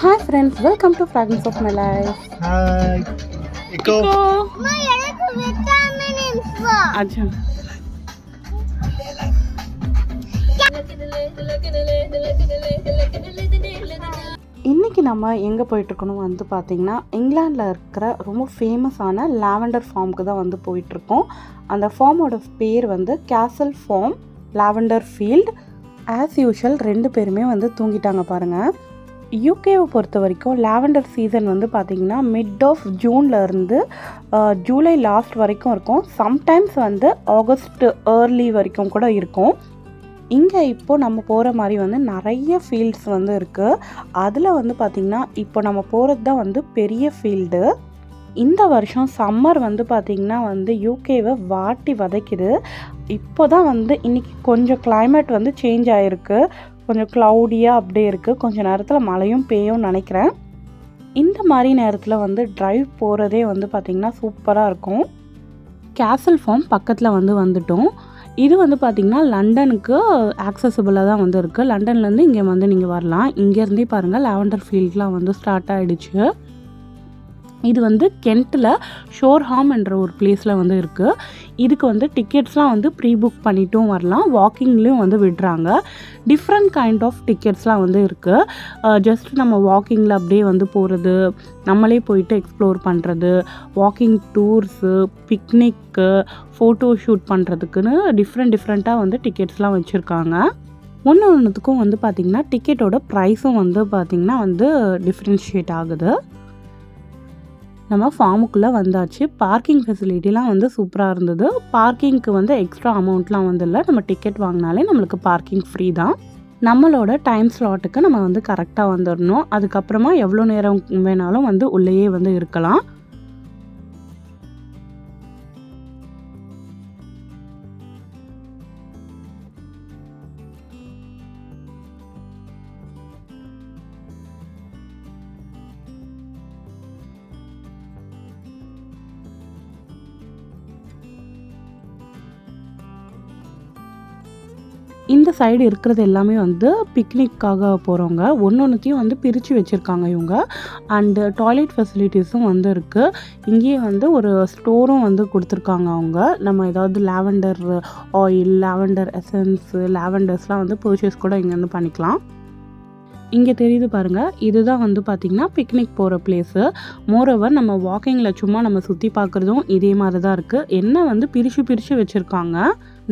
Hi friends, welcome to Fragments of My Life. Hi. Iko. Acha. இன்றைக்கி நம்ம எங்கே போயிட்டுருக்கணும் வந்து பார்த்திங்கன்னா இங்கிலாண்டில் இருக்கிற ரொம்ப ஃபேமஸான லாவெண்டர் ஃபார்முக்கு தான் வந்து போயிட்டுருக்கோம். அந்த ஃபார்மோட பேர் வந்து கேசல் farm lavender field. As usual 2 பேருமே வந்து தூங்கிட்டாங்க பாருங்கள். யூகேவை பொறுத்த வரைக்கும் லாவெண்டர் சீசன் வந்து பார்த்திங்கன்னா மிட் ஆஃப் ஜூன்லேருந்து ஜூலை லாஸ்ட் வரைக்கும் இருக்கும். சம்டைம்ஸ் வந்து ஆகஸ்ட் ஏர்லி வரைக்கும் கூட இருக்கும். இங்கே இப்போது நம்ம போகிற மாதிரி வந்து நிறைய ஃபீல்ட்ஸ் வந்து இருக்குது. அதில் வந்து பார்த்திங்கன்னா இப்போ நம்ம போகிறது தான் வந்து பெரிய ஃபீல்டு. இந்த வருஷம் சம்மர் வந்து பார்த்திங்கன்னா வந்து யூகேவை வாட்டி வதைக்குது. இப்போ தான் வந்து இன்றைக்கி கொஞ்சம் கிளைமேட் வந்து சேஞ்ச் ஆகிருக்கு. கொஞ்சம் க்ளவுடியாக அப்படியே இருக்குது. கொஞ்சம் நேரத்தில் மழையும் பெய்யும்னு நினைக்கிறேன். இந்த மாதிரி நேரத்தில் வந்து ட்ரைவ் போகிறதே வந்து பார்த்திங்கன்னா சூப்பராக இருக்கும். கேசல் ஃபார்ம் பக்கத்தில் வந்துட்டோம். இது வந்து பார்த்திங்கன்னா லண்டனுக்கு ஆக்சசபிளாக தான் வந்து இருக்குது. லண்டன்லேருந்து இங்கே வந்து நீங்கள் வரலாம். இங்கேருந்தே பாருங்கள் லாவெண்டர் ஃபீல்ட்லாம் வந்து ஸ்டார்ட் ஆகிடுச்சு. இது வந்து கென்ட்டில் ஷோர்ஹாம் என்ற ஒரு பிளேஸில் வந்து இருக்குது. இதுக்கு வந்து டிக்கெட்ஸ்லாம் வந்து ப்ரீ புக் பண்ணிட்டும் வரலாம். வாக்கிங்லேயும் வந்து விடுறாங்க. டிஃப்ரெண்ட் கைண்ட் ஆஃப் டிக்கெட்ஸ்லாம் வந்து இருக்குது. ஜஸ்ட் நம்ம வாக்கிங்கில் அப்படியே வந்து போகிறது, நம்மளே போயிட்டு எக்ஸ்ப்ளோர் பண்ணுறது, walking tours, picnic, photo shoot பண்ணுறதுக்குன்னு டிஃப்ரெண்ட்டாக வந்து டிக்கெட்ஸ்லாம் வச்சுருக்காங்க. ஒன்றுத்துக்கும் வந்து பார்த்திங்கன்னா டிக்கெட்டோட ப்ரைஸும் வந்து பார்த்திங்கன்னா வந்து டிஃப்ரென்ஷியேட் ஆகுது. நம்ம ஃபார்முக்குள்ளே வந்தாச்சு. பார்க்கிங் ஃபெசிலிட்டிலாம் வந்து சூப்பராக இருந்தது. பார்க்கிங்க்கு வந்து எக்ஸ்ட்ரா அமௌண்ட்லாம் வந்து இல்லை. நம்ம டிக்கெட் வாங்கினாலே நம்மளுக்கு பார்க்கிங் ஃப்ரீ தான். நம்மளோட டைம் ஸ்லாட்டுக்கு நம்ம வந்து கரெக்டாக வந்துடணும். அதுக்கப்புறமா எவ்வளோ நேரம் வேணாலும் வந்து உள்ளேயே வந்து இருக்கலாம். இந்த சைடு இருக்கிறது எல்லாமே வந்து பிக்னிக்காக போகிறவங்க. ஒன்றுத்தையும் வந்து பிரித்து வச்சுருக்காங்க இவங்க. அண்டு டாய்லெட் ஃபெசிலிட்டிஸும் வந்து இருக்குது. இங்கேயே வந்து ஒரு ஸ்டோரும் வந்து கொடுத்துருக்காங்க அவங்க. நம்ம ஏதாவது லாவெண்டர் ஆயில், லாவெண்டர் எசன்ஸு, லாவெண்டர்ஸ்லாம் வந்து பர்ச்சேஸ் கூட இங்கே வந்து பண்ணிக்கலாம். இங்கே தெரியுது பாருங்கள், இதுதான் வந்து பார்த்திங்கன்னா பிக்னிக் போகிற பிளேஸு. மோரோவர் நம்ம வாக்கிங்கில் சும்மா நம்ம சுற்றி பார்க்குறதும் இதே மாதிரி தான் இருக்குது. என்ன வந்து பிரித்து வச்சுருக்காங்க.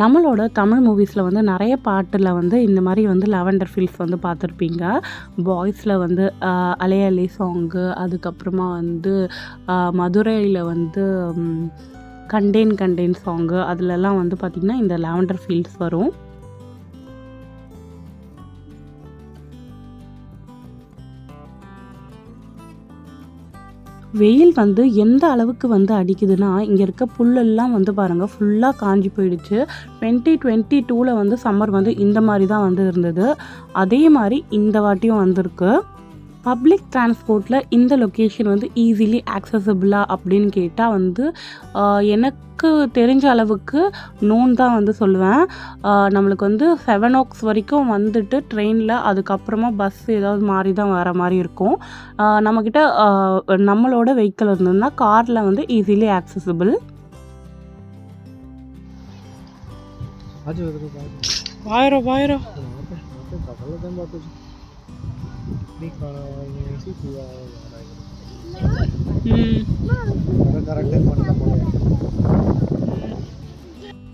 நம்மளோட தமிழ் மூவிஸில் வந்து நிறைய பாட்டில் வந்து இந்த மாதிரி வந்து லாவெண்டர் ஃபீல்ட்ஸ் வந்து பார்த்துருப்பீங்க. பாய்ஸில் வந்து அலையலை சாங்கு, அதுக்கப்புறமா வந்து மதுரையில் வந்து கண்டேன் சாங்கு, அதிலெல்லாம் வந்து பார்த்திங்கன்னா இந்த லாவெண்டர் ஃபீல்ட்ஸ் வரும். வெயில் வந்து எந்த அளவுக்கு வந்து அடிக்குதுன்னா, இங்கே இருக்க புல்லெல்லாம் வந்து பாருங்கள் ஃபுல்லாக காஞ்சி போயிடுச்சு. 2022 வந்து சம்மர் வந்து இந்த மாதிரி தான் வந்து இருந்தது. அதே மாதிரி இந்த வாட்டியும் வந்திருக்கு. பப்ளிக் டிரான்ஸ்போர்ட்டில் இந்த லொக்கேஷன் வந்து ஈஸிலி ஆக்சசபிளாக அப்படின்னு கேட்டால் வந்து எனக்கு தெரிஞ்ச அளவுக்கு நோன் தான் வந்து சொல்லுவேன். நம்மளுக்கு வந்து 7 o'clock வரைக்கும் வந்துட்டு ட்ரெயினில், அதுக்கப்புறமா பஸ் ஏதாவது மாறி தான் வர மாதிரி இருக்கும். நம்மக்கிட்ட நம்மளோட வெஹிக்கிள் இருந்ததுன்னா காரில் வந்து ஈஸிலி ஆக்சசபிள். வாயிரம்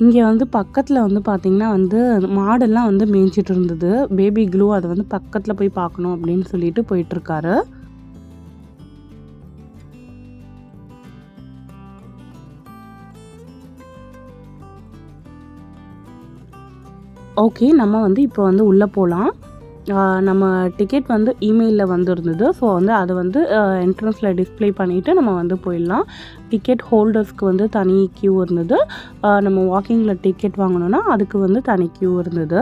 இங்கே வந்து பக்கத்தில் வந்து பார்த்திங்கன்னா வந்து மாடெல்லாம் வந்து மேய்ஞ்சிட்டு இருந்தது. பேபி க்ளூ அதை வந்து பக்கத்தில் போய் பார்க்கணும் அப்படின்னு சொல்லிட்டு போயிட்டுருக்காரு. ஓகே, நம்ம வந்து இப்போ வந்து உள்ளே போகலாம். நம்ம டிக்கெட் வந்து இமெயிலில் வந்துருந்தது. ஸோ வந்து அதை வந்து என்ட்ரன்ஸில் டிஸ்பிளே பண்ணிவிட்டு நம்ம வந்து போயிடலாம். டிக்கெட் ஹோல்டர்ஸ்க்கு வந்து தனி க்யூ இருந்தது. நம்ம வாக்கிங்கில் டிக்கெட் வாங்கணுன்னா அதுக்கு வந்து தனி க்யூ இருந்தது.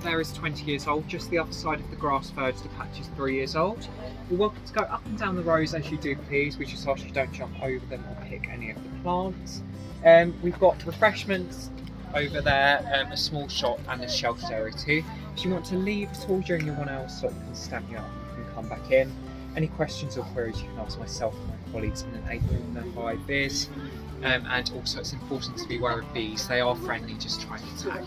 There is 20 years old. Just the other side of the grass verge, the patch is 3 years old. You're welcome to go up and down the rows as you do please. We just ask you don't jump over them or pick any of the plants. We've got refreshments over there, a small shop and a shelf area too. If you want to leave at all during your 1 hour slot, you can stand you up, you can come back in. Any questions or queries you can ask myself or my colleagues in an April and 5 beers. And also it's important to be aware of bees. They are friendly, just try and attack.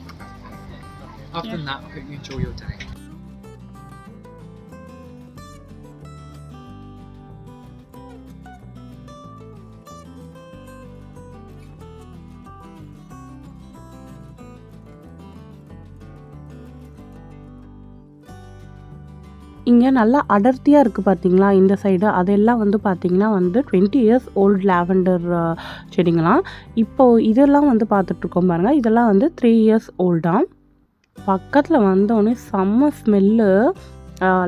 Other than that, I hope you enjoy your day. இங்கே நல்லா அடர்த்தியாக இருக்குது பார்த்தீங்களா இந்த side. அதெல்லாம் வந்து பார்த்திங்கன்னா வந்து 20 years old லாவெண்டர் செடிங்களாம். இப்போது இதெல்லாம் வந்து பார்த்துட்ருக்கோம் பாருங்கள். இதெல்லாம் வந்து 3 years ஓல்டாம். பக்கத்தில் வந்தோடனே செம்ம ஸ்மெல்லு.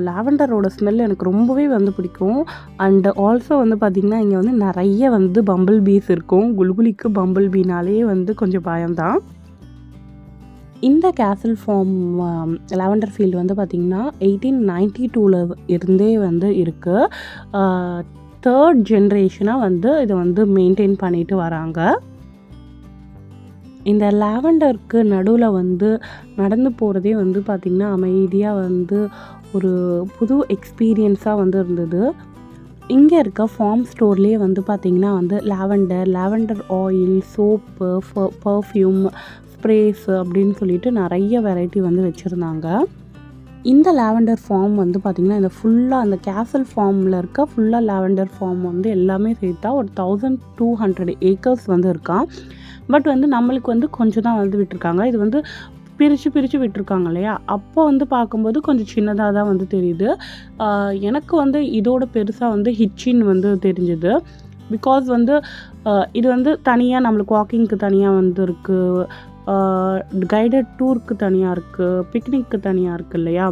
லாவெண்டரோட ஸ்மெல் எனக்கு ரொம்பவே வந்து பிடிக்கும். அண்ட் ஆல்சோ வந்து பார்த்திங்கன்னா இங்கே வந்து நிறைய வந்து பம்பிள் பீஸ் இருக்கும். குல்குலிக்கு பம்பிள் பீனாலே வந்து கொஞ்சம் பயம்தான். இந்த கேசல் ஃபார்ம் லாவெண்டர் ஃபீல்டு வந்து பார்த்திங்கன்னா 1892 இருந்தே வந்து இருக்குது. 3rd ஜென்ரேஷனாக வந்து இதை வந்து மெயின்டைன் பண்ணிட்டு வராங்க. இந்த லாவெண்டருக்கு நடுவில் வந்து நடந்து போகிறதே வந்து பார்த்திங்கன்னா அமைதியாக வந்து ஒரு புது எக்ஸ்பீரியன்ஸாக வந்து இருந்தது. இங்கே இருக்க ஃபார்ம் ஸ்டோர்லேயே வந்து பார்த்திங்கன்னா வந்து lavender oil, soap, perfume, spreads அப்படின்னு சொல்லிட்டு நிறைய வெரைட்டி வந்து வச்சுருந்தாங்க. இந்த லாவெண்டர் ஃபார்ம் வந்து பார்த்திங்கன்னா இந்த ஃபுல்லாக அந்த கேசல் ஃபார்மில் இருக்க ஃபுல்லாக லாவெண்டர் ஃபார்ம் வந்து எல்லாமே சேர்த்தா ஒரு 1200 acres வந்து இருக்கான். பட் வந்து நம்மளுக்கு வந்து கொஞ்சம் தான் வந்து விட்டுருக்காங்க. இது வந்து பிரித்து விட்டுருக்காங்க இல்லையா, அப்போ வந்து பார்க்கும்போது கொஞ்சம் சின்னதாக தான் வந்து தெரியுது. எனக்கு வந்து இதோட பெருசாக வந்து ஹிச்சின் வந்து தெரிஞ்சுது. பிகாஸ் வந்து இது வந்து தனியாக நம்மளுக்கு வாக்கிங்க்கு தனியாக வந்து இருக்குது, கைடட் டூருக்கு தனியாக இருக்குது, பிக்னிக்கு தனியாக இருக்குது இல்லையா.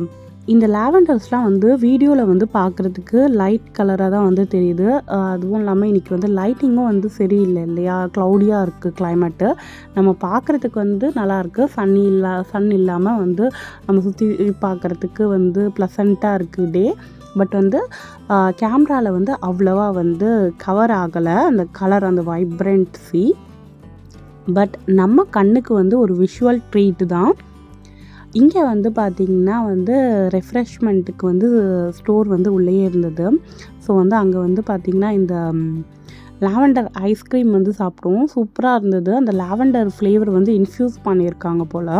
இந்த லாவெண்டர்ஸ்லாம் வந்து வீடியோவில் வந்து பார்க்குறதுக்கு லைட் கலராக தான் வந்து தெரியுது. அதுவும் இல்லாமல் இன்றைக்கி வந்து லைட்டிங்கும் வந்து சரியில்லை இல்லையா, க்ளவுடியாக இருக்குது கிளைமேட்டு. நம்ம பார்க்குறதுக்கு வந்து நல்லாயிருக்கு. சன் இல்லாமல் வந்து நம்ம சுற்றி பார்க்குறதுக்கு வந்து ப்ளசண்ட்டாக இருக்குது டே. பட் வந்து கேமராவில் வந்து அவ்வளோவா வந்து கவர் ஆகலை அந்த கலர், அந்த வைப்ரன்சி. பட் நம்ம கண்ணுக்கு வந்து ஒரு விஷுவல் ட்ரீட்டு தான். இங்கே வந்து பார்த்திங்கன்னா வந்து ரெஃப்ரெஷ்மெண்ட்டுக்கு வந்து ஸ்டோர் வந்து உள்ளே இருந்தது. ஸோ வந்து அங்கே வந்து பார்த்திங்கன்னா இந்த லாவெண்டர் ஐஸ்கிரீம் வந்து சாப்பிடுவோம். சூப்பராக இருந்தது. அந்த லாவெண்டர் ஃப்ளேவர் வந்து இன்ஃப்யூஸ் பண்ணியிருக்காங்க போல்.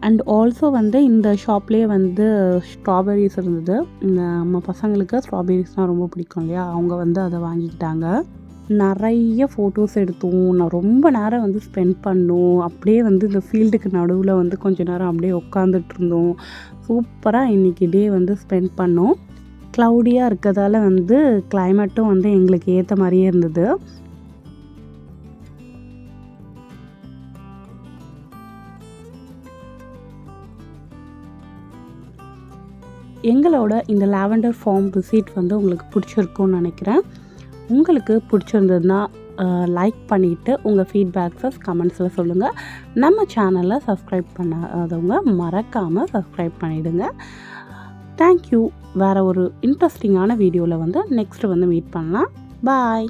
அண்ட் ஆல்சோ வந்து இந்த ஷாப்லேயே வந்து ஸ்ட்ராபெரிஸ் இருந்தது. நம்ம பசங்களுக்கு ஸ்ட்ராபெரிஸ்னால் ரொம்ப பிடிக்கும் இல்லையா, அவங்க வந்து அதை வாங்கிக்கிட்டாங்க. நிறைய ஃபோட்டோஸ் எடுத்தோம். நான் ரொம்ப நேரம் வந்து ஸ்பெண்ட் பண்ணோம். அப்படியே வந்து இந்த ஃபீல்டுக்கு நடுவில் வந்து கொஞ்சம் நேரம் அப்படியே உட்காந்துட்டு இருந்தோம். சூப்பராக இன்றைக்கி டே வந்து ஸ்பெண்ட் பண்ணோம். க்ளவுடியாக இருக்கிறதால வந்து கிளைமேட்டும் வந்து எங்களுக்கு ஏற்ற மாதிரியே இருந்தது. எங்களோட இந்த லாவெண்டர் ஃபார்ம் விசிட் வந்து உங்களுக்கு பிடிச்சிருக்கும்னு நினைக்கிறேன். உங்களுக்கு பிடிச்சிருந்ததுன்னா லைக் பண்ணிவிட்டு உங்கள் ஃபீட்பேக்ஸை கமெண்ட்ஸில் சொல்லுங்கள். நம்ம சேனலை சப்ஸ்கிரைப் பண்ணாதவங்க மறக்காமல் சப்ஸ்கிரைப் பண்ணிவிடுங்க. தேங்க்யூ. வேறு ஒரு இன்ட்ரெஸ்டிங்கான வீடியோவில் வந்து நெக்ஸ்ட்டு வந்து மீட் பண்ணலாம். பாய்.